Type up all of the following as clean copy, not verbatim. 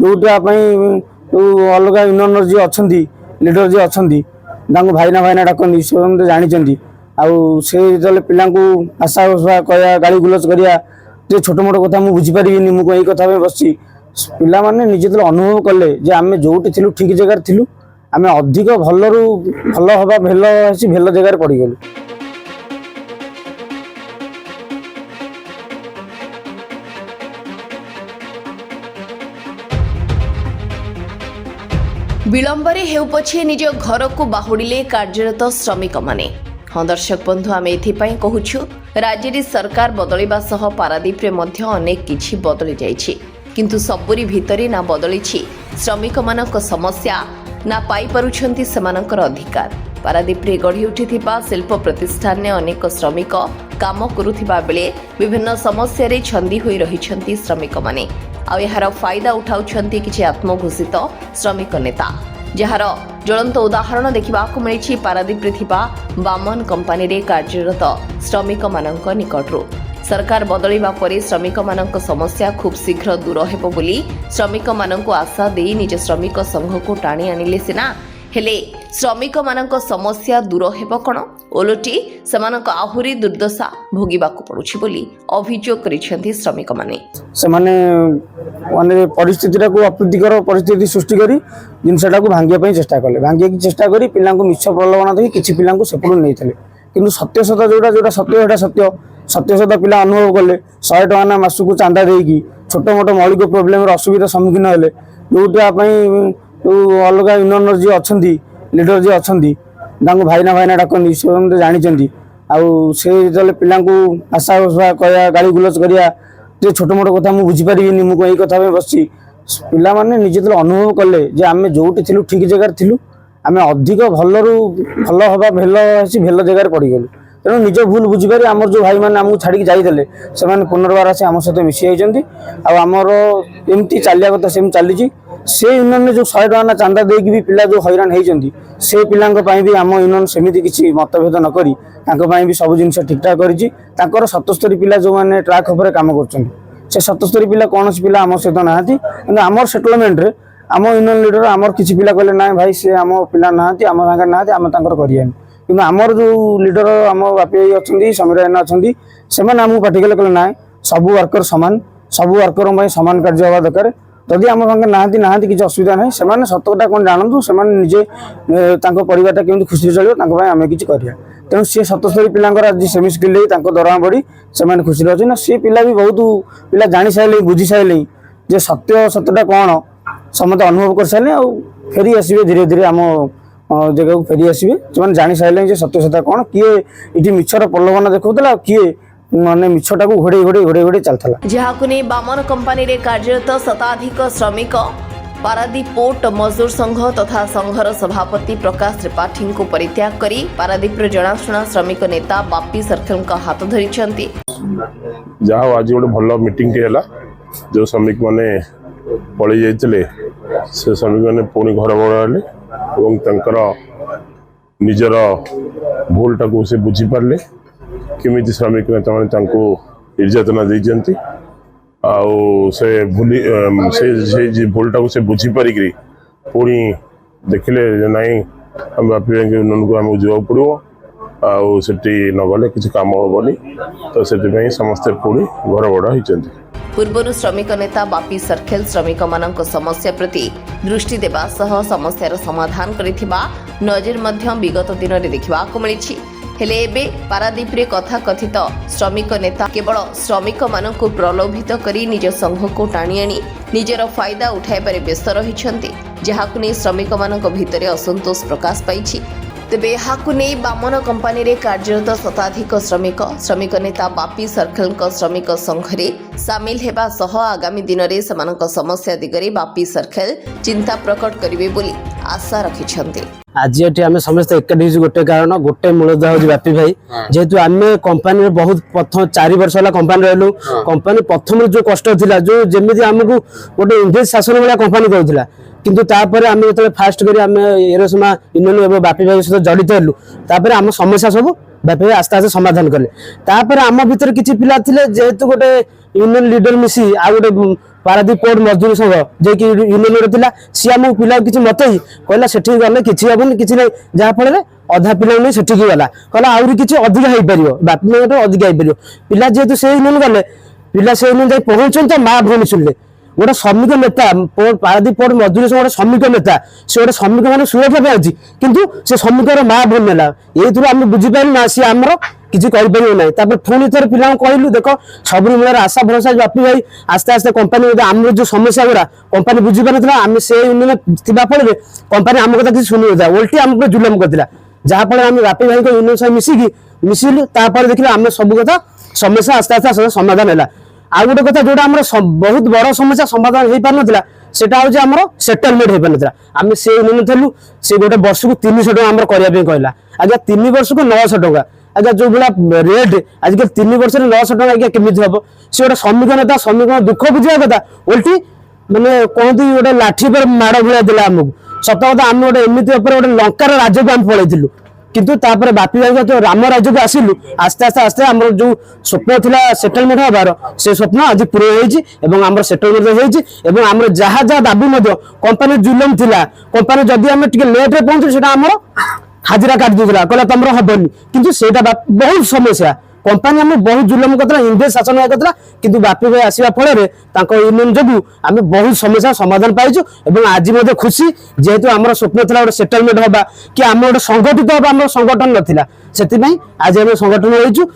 जोटापी अलग यूनियन जी अच्छा लीडर जी अच्छा भाईना भाईना डाकती से जानते आउ पिला आशा कह गाड़ी गुलज करा छोट मोट कथा मुझे बुझीपारि मुझे कथा बस पिला माने निजे अनुभव कले आम जोटी थी ठीक जगार थी आम अधिक भल भल हवा भेल भेल जगार पड़गलु। विलंबरे हेउ पछे निज घर को बाहुड़िले कार्यरत श्रमिक माने। हाँ दर्शक बंधु आम एथिपाई कहूछु राज्य रे सरकार बदलिबा सह पारादीप रे मध्य अनेक किछि बदली जाइछि किंतु सबुरी भितरे ना बदलिछि श्रमिक मानक समस्या ना पाई पारुछंती सेमानकर अधिकार। पारादीप रे गढ़ी उठिथिबा शिल्प प्रतिष्ठान ने अनेक श्रमिक काम करुथिबा बेले विभिन्न समस्या रे छंदी होई रहिछंती श्रमिक माने आ यार फायदा उठाउछंती किछि आत्मघोषित श्रमिक नेता जार ज्वलंत उदाहरण देखा मिली पारादीप रे थिबा बामन कंपानी रे कार्यरत श्रमिक मानक निकटरू। सरकार बदलिबा परे श्रमिक मानक समस्या खूब शीघ्र दूर हेबो बोली श्रमिक मानक आशा दे निज श्रमिक संघ को टाणी आनिले सिना हेले श्रमिक मानक समस्या दूर हेबो कोन ओलटी सेमानक आहुरी दुर्दशा भोगिबाकू पड़ुछि बोली अभियोग करिसेंती श्रमिक माने। से माने परिस्थिति को अप्रीतिकर परिस्थिति सृष्टि करी जिनसटा को भांगिया पई चेष्टा कले भांगिया की चेष्टा करी पिला को मिछ प्रलोभन दे किछि पिला को सेपडू नैथले किंतु सत्य सत्य जोटा जोटा सत्य एटा सत्य सत्य सत्य पिला अनुभव कले 100 टका ना मासु को चांदा देकी छोट मोट मौलिक प्रोब्लेम रो असुविधा सम्मुखीन हेले जोटापी अलग यूनियन जी अच्छा लीडर जी अच्छा भाईना भाईना डाकती से जानते आउ पिला आशा कह गाड़ी गुलज करा छोट मोट कथा मुझे बुझीपारि मुझे कथा बस पिला माने निजे अनुभव कले आम जोटी थी ठीक जगार थी आम अधिक भल भल हवा भेल भेल जगार पड़गलु तेणु निज भूल बुझीपारि आमर जो भाई मैंने आमको छाड़ी जाते से पुनर्बार आसी आम सहित मिसी जाइए आमर एमती चलिया कथा सेम चली से यूनियन ने जो 100 टका ना चांदा देकी भी पिला जो हैरान होती से पिला भी आम यूनियन सेमती किसी मतभेद नक भी सब जिन ठीक ठाक कर 77 पिला जो मैंने ट्राक उपर कम कर 77 पिला कौन पिला आम सहित ना आमर सेटलमेंट रे आम यूनियन लीडर आमर किसी पिला कहले ना भाई से आम पिला ना आम सागर ना आम करें कि आमर जो लीडर आम बापी अच्छा समीर भाईना अच्छा से आमको पार्टी कले ना सब वर्कर सामान सब वर्कर सामान कार्य हवा दरकार जदि आम सागे ना किसी असुविधा ना से सतकटा कौन जानतु से निजे परिवार केमी खुशी चलो आम कि तेणु सी 77 पिलांकर आज सेमी स्किल दरमा बढ़ी से खुशी अच्छे ना सी पिला भी बहुत पिला जानी सारे बुझी सारे जे सत्य सत्यटा कौन समस्त अनुभव कर सारे आ फेरी आसवे धीरे धीरे आम जगह को फेरी आसवे से जानी सारे सत्य सत्य कौन किए ये मिछर प्रलोभन देखा किए माने मिछटा को घोड़े घोड़े घोड़े घोड़े चलता जहां ने बामन कंपानी रे कार्यरत शताधिक श्रमिक पारादीप पोर्ट मजदूर संघ तथा संघर सभापति प्रकाश त्रिपाठी को परित्याग करी पारादीप रे जनाशुना श्रमिक नेता बापी सर्कल का हाथ धरी जहाँ आज गोटे भल मीटिंग टेला जो श्रमिक माने पलि जाइए से श्रमिक मैंने पुणी घर बढ़ाले और निजर भूल टाक से बुझीपारे किमिति श्रमिक नेता मैंने निर्यातना देती से भूली से भूलटा को से बुझी पारिक पुणी देखिले नाई बापी बैंक यूनियन को आमको जावाक पड़ो आठी नगले किसी कम हेनी तो से समस्ते पुणी घर बड़ा होती। पूर्व श्रमिक नेता बापी सर्खेल श्रमिक मानक समस्या प्रति दृष्टि देवा सह समस्यार समाधान करिथिबा नजर मध्य विगत दिन में देखा मिली हेले एबे पारादीप रे कथा कथित श्रमिक नेता केवल श्रमिक मानक प्रलोभित करी निज संघ को टाणी आनी निजर फायदा उठाइबारे व्यस्त रहिछंती जहाकु नै श्रमिक मानक भितरे असंतोष प्रकाश पाइछि। तेबे एहाकु नै बामन कंपानी रे कार्यरत शताधिक श्रमिक नेता बापी सर्कल श्रमिक संघरे सामिल हेबा सह आगामी दिन में समानक समस्या दिगरे बापी सर्कल चिंता प्रकट करिवे बोली आशा रखिछंती। आज ये आम समस्त एकाठी गोटे कारण गोटे मूलधा हूँ बापी भाई जेहेतु आम कंपानी बहुत प्रथम 4 वर्ष है कंपानी रहलु कंपानी प्रथम जो कष्ट थिला जो जमी आमको गोटे इंग्रेज शासन भाया कंपानी करूला किंतु तापर आम जो फास्ट कर एरोसमा यूनियन एवं बापी भाई सहित जड़ित हेलु तापर आम समस्या सब बापी भाई आस्ते आस्ते समाधान कले तापर आम भीतर किसी पिला थिले जेहेतु गोटे यूनियन लीडर मिसी आ गोटे पारादीप पोर्ट मजदूर संघ जे कि यूनियन थिला सी आम पिला किसी मत ही कहला सेठी गले किसी हेबनी किसी नहीं जहाँ फल अधा पिला नहीं सेठी गला कहला आहरी किसी अधिक हो पार बापी अधिक हो पार पिला जेहेतु से यूनियन गले पिला से यूनियन जाए पहुंचते माँ भौणी शुणिले गोटे श्रमिक नेता पारादीप पोर्ट मजदूर संघ गोटे श्रमिक नेता से गोटे श्रमिक मैंने सुरक्षा पाई किंतु से श्रमिकर माँ भौणी नेला ये आम बुझीपार ना सी आमर किसी कर ना पुणी थे पिला कहलु देख सब मूल आशा भरोसा बापी भाई आस्ते आस्ते कंपानी आम जो समस्या गुरा कंपानी बुझी पार ना आम से यूनियन थी फल कंपानी आम कथा किसी शुणी था ओल्टी आम जुलम करता जहाँफल आम बापी भाई यूनियन सह मिसिलु तापर देखिए आम सब कथा समस्या आस्ते आस्ते समाधान है आउ गोटे कथा जोटा बहुत बड़ समस्या समाधान हो पार ना सेटा हूँ आम सेटलमेंट हो पार ना आम से यूनियन थलु से गोटे वर्ष को 300 टका आम करने कहला आज्ञा 3 वर्ष को 900 टका आज्ञा जो भाया रेट आजिकल 3 वर्ष 900 टका आज्ञा केमी हम सी गोटे श्रमिक नेता श्रमिक दुख बुझा कथा ओल्टी मैंने कहती गोटे लाठी पर माड़ भाया देला आमको सत कथा आम गोटे एमती गोटे लंकार राज्य को आम पलैलु किंतु तापर बापी भाई जो राम राज्य को आसिलु आस्ते आस्ते आस्ते आम जो स्वप्न थिला सेटलमेंट हबार से स्वप्न आज पूरा होम सेटलमेंट होम आम जहाँ जहाँ दाबी कंपानी जुलम थिला कंपानी जदि आम लेट रे पहुंचल से आम हाजिरा काट दूसरा कहला तुम हबनी किंतु सेटा बहुत समस्या कंपानी आम बहुत जुलम करता इंग्रेज शासन करता किंतु बापी भाई आसवा फल यूनियन जो आम बहुत समस्या समाधान पाइचु आज खुशी जेहेतु आम स्वप्न था गोटे सेटलमेंट हवा कि आम गोटे संगठित हवा आम संगठन नाला से आज आम संगठन होइचु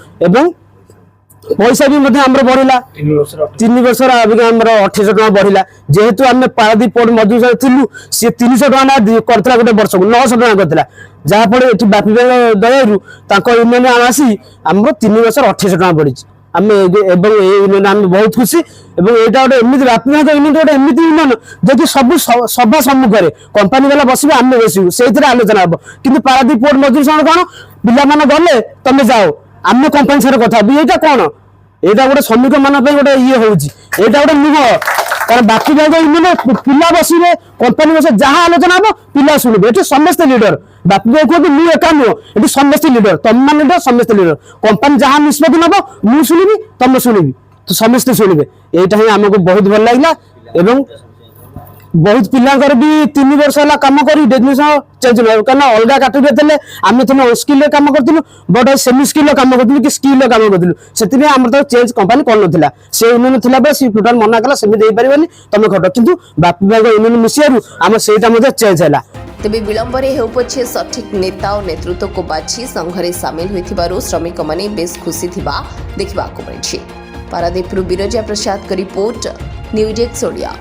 पैसा भी बढ़ला 3 वर्ष आम 2800 टका बढ़ला जेहेतु आम पारादीप पोर्ट मजदूर थिलु सी 300 टका करता गोटे वर्ष को 900 टका करता जहाँफल ये बापी भाई दया यूनियन आसी आम 3 वर्ष 2800 टका बढ़ी आम यूनियन आम बहुत खुशी यहाँ गोटे एमती बापी भाई यूनियन गोटे एमती यूनियन जो सब सभा सम्मुखें कंपानी वाला बसवे आम बसू से आलोचना हम कि पारादीप पोर्ट मजदूर संघ कौन पिला गले तुम जाओ आम कंपानी सारे कथा यहाँ कौन यहाँ गोटे श्रमिक मान गोटे ये हूँ यहाँ गोटे नुह कारण बाकी भाई यूनियन पिला बसवे कंपानी बस जहाँ आलोचना हम पिला शुणे ये समस्त लीडर बापी भाई कहते मुझे एका नुह ये समस्त लीडर तुम मान लीडर समस्त लीडर कंपानी जहाँ निष्पत्ति नब मुझे शुणी तुम शुणी तो समस्ते शुणे यहाँ ही आमको बहुत भल लगे बहुत पिलांकर भी 3 वर्ष है कम कर डेफिनेशन चेंज ना कारण अलग कैटेगरी थे आम थे स्किल कम करूँ बट सेमी स्किल कम करूँ कि स्किल कम करूँ से आम तो चेंज कंपानी कर से यूनियन थी सी टोटाल मना कला सेमी दे पारे तुम खट कि बापी भाई यूनियन मिसारू आम से चेंज है तेबे विलंबर हेउ पछे सठिक नेता और नेतृत्व को बाछि संघरे सामिल होइथिबारु श्रमिक माने बेस खुशी थिबा देखिबाको मिलिछि। पारादीपरु बिरजा प्रसाद का रिपोर्ट न्यूज एक्स ओडिया।